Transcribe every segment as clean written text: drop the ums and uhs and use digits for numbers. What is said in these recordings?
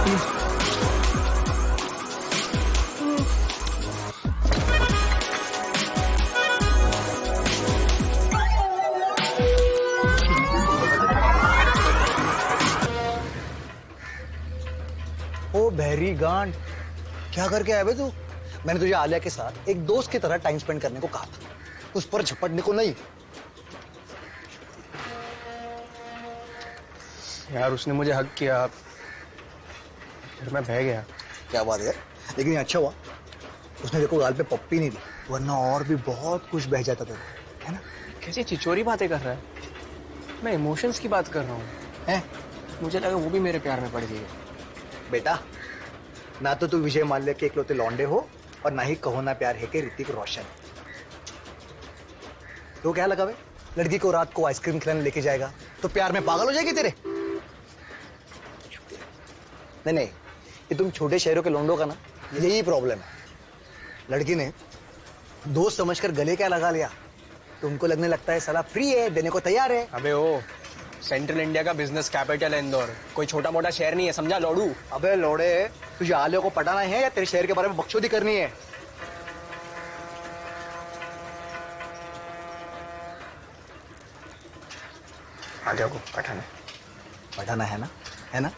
ओ बहरी गांड, क्या करके आया बे तू? मैंने तुझे आलिया के साथ एक दोस्त की तरह टाइम स्पेंड करने को कहा था, उस पर झपटने को नहीं। यार उसने मुझे हक किया, फिर मैं बह गया। क्या बात है, लेकिन ये अच्छा हुआ उसने देखो गाल पे पप्पी नहीं दी, वरना और भी बहुत कुछ बह जाता था, है ना? कैसी चिचोरी बातें कर रहा है? मैं इमोशंस की बात कर रहा हूँ। है मुझे लगा वो भी मेरे प्यार में पड़ गई है। बेटा, ना तो तू विजय माल्या के इकलौते लौंडे हो और ना ही कहो ना प्यार है के ऋतिक रोशन। तो क्या लगा बे, लड़की को रात को आइसक्रीम खिलाने लेके जाएगा तो प्यार में पागल हो जाएगी तेरे? नहीं नहीं, ये तुम छोटे शहरों के लौंडों का ना यही प्रॉब्लम है। लड़की ने दोस्त समझकर गले क्या लगा लिया, तुमको लगने लगता है साला फ्री है, देने को तैयार है। अबे ओ, सेंट्रल इंडिया का बिजनेस कैपिटल है इंदौर, कोई छोटा मोटा शहर नहीं है, समझा लोड़ू? अबे लोड़े, तुझे आलिया को पटाना है या तेरे शहर के बारे में बकचोदी करनी है? आलिया को पटाना है ना, है ना?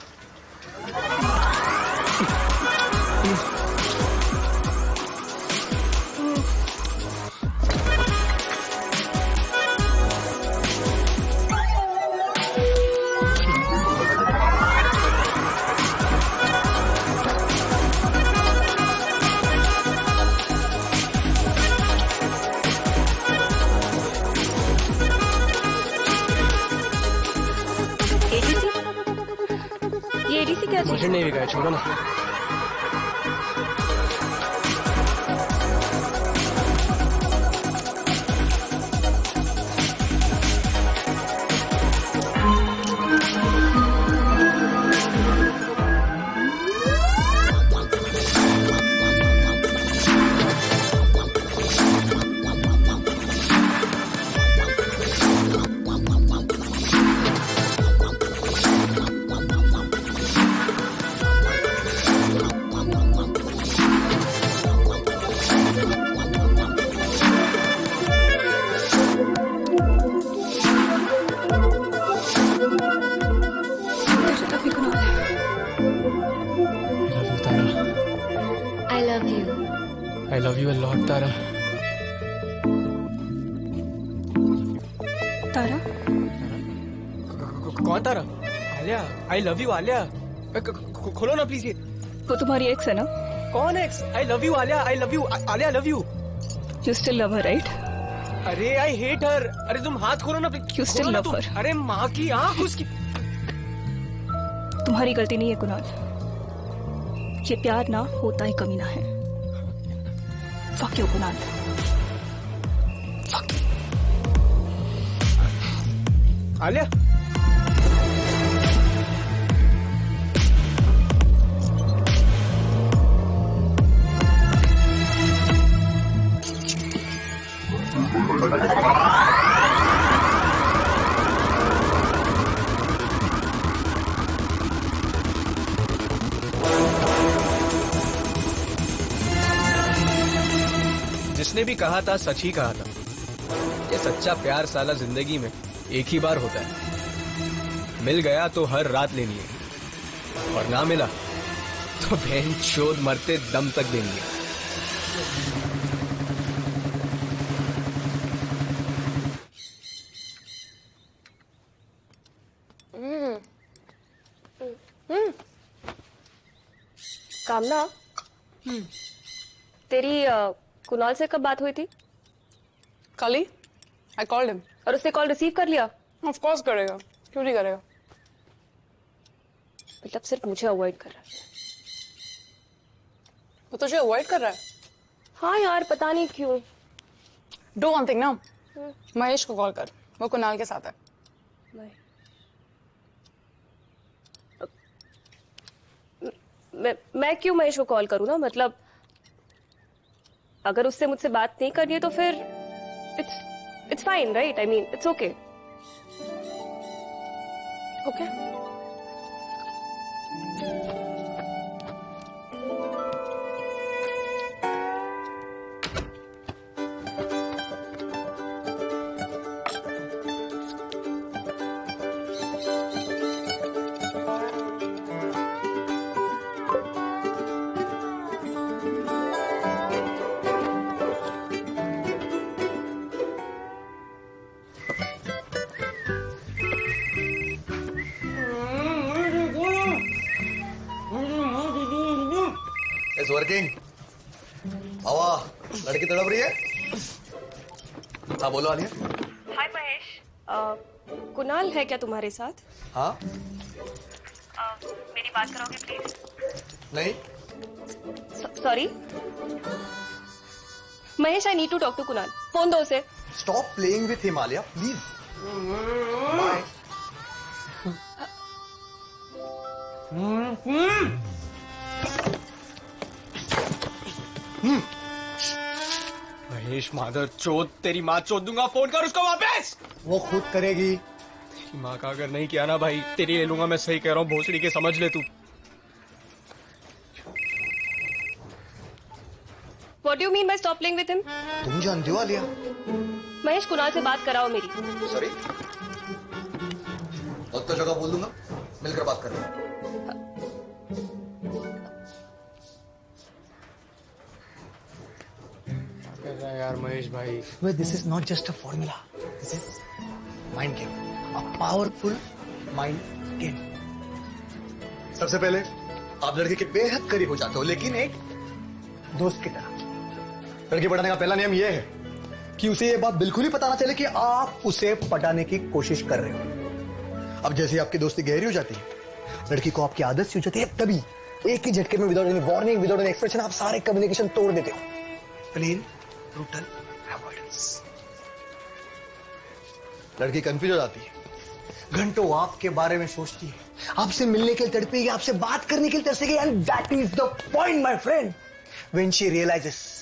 ये एडीसी क्या चीज? मुझे नहीं बिका, छोड़ो ना। I love you. I love you a lot, तारा। तारा? कौन तारा? Alia. I love you Alia. खोलो ना प्लीज ये। वो तुम्हारी एक्स है ना? कौन x? I love you Alia, I love you Alia, I love you। You still love her, right? अरे I hate her। अरे तुम हाथ खोलो ना please. You still love her? अरे माँ की आँख उसकी। तुम्हारी गलती नहीं है कुणाल, ये प्यार ना होता ही कमीना है। Fuck you, Kunal. Fuck you। Alia. जिसने भी कहा था सच ही कहा था, ये सच्चा प्यार साला जिंदगी में एक ही बार होता है। मिल गया तो हर रात लेनी है, और ना मिला तो बहन चोद मरते दम तक देनी है। कामना, तेरी कुणाल से कब बात हुई थी? कल ही आई कॉल्ड हिम। और उसने कॉल रिसीव कर लिया? ऑफ कोर्स करेगा, क्यों नहीं करेगा? मतलब सिर्फ मुझे अवॉइड कर रहा है। वो तुझे अवॉइड कर रहा है? हाँ यार, पता नहीं क्यों। डू वन थिंग ना, महेश को कॉल कर, वो कुणाल के साथ है। मैं क्यों महेश को कॉल करूँ ना? मतलब अगर उससे मुझसे बात नहीं करनी है तो फिर it's fine, right? I mean it's okay. Okay it's working. हवा लड़की तड़प रही है। हाँ बोलो आलिया। हाय महेश, कुणाल है क्या तुम्हारे साथ? हाँ मेरी बात करोगे प्लीज? नहीं। Sorry Mahesh, I need to talk to Kunal. Phone दो उसे। Stop playing with him Alia please. Bye. Mahesh मादर चोद, तेरी माँ चोद दूंगा, फोन कर उसको वापस। वो खुद करेगी। तेरी माँ का अगर नहीं किया ना भाई, तेरी ले लूंगा। मैं सही कह रहा हूँ, भोसड़ी के समझ ले तू। What do you mean by stop playing with him? तुम जानती हो आलिया। महेश, कुणाल से बात कराओ मेरी। सॉरी, और तो जगह बोल दूंगा, मिलकर बात कर रहे हैं। यार महेश भाई, this is not just a formula, this is mind game, a powerful mind game. सबसे पहले आप लड़के के बेहद करीब हो जाते हो, लेकिन एक दोस्त की तरह। लड़की पटाने का पहला नियम यह है कि उसे ये बात बिल्कुल ही पता ना चले कि आप उसे पटाने की कोशिश कर रहे हो। अब जैसे ही आपकी दोस्ती गहरी हो जाती है, लड़की को आपकी आदत सी हो जाती है, तभी एक ही झटके में without any warning, without any expression, आप सारे कम्युनिकेशन तोड़ देते हो। Plain brutal avoidance. लड़की कंफ्यूज हो जाती है, घंटों आपके बारे में सोचती है, आपसे मिलने के लिए तड़पेगी, आपसे बात करने के लिए तरसेगी, and that is the point my friend, when she realizes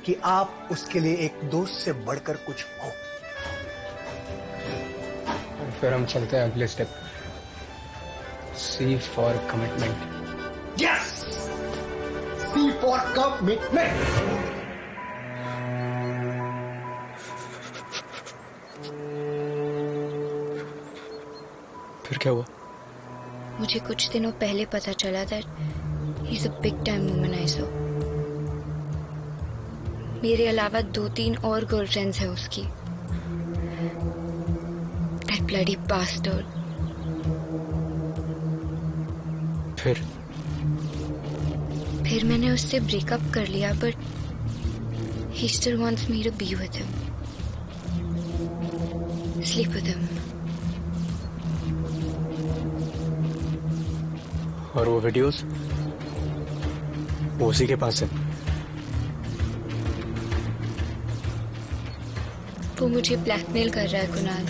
कि आप उसके लिए एक दोस्त से बढ़कर कुछ हो। और फिर हम चलते हैं अगले step, C for commitment. Yes, C for commitment. फिर क्या हुआ? मुझे कुछ दिनों पहले पता चला that he is a big time womaniser. मेरे अलावा 2-3 और गर्लफ्रेंड्स हैं उसकी। That bloody bastard. फिर मैंने उससे ब्रेकअप कर लिया, but he still wants me to be with him, sleep with him. और वो वीडियोस वो उसी के पास है। वो मुझे ब्लैकमेल कर रहा है कुणाल।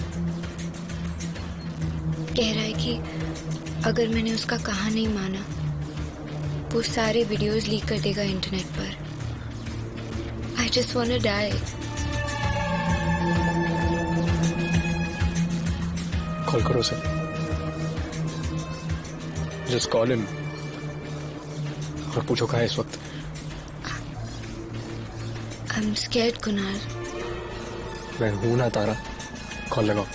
कह रहा है कि अगर मैंने उसका कहा नहीं माना, वो सारे वीडियोस लीक कर देगा इंटरनेट पर। I just want to die. Call करो सर, जस्ट कॉल हिम और पूछो कहाँ है इस वक्त। I am scared Kunal. मैं हूं ना तारा, कॉल लगाओ।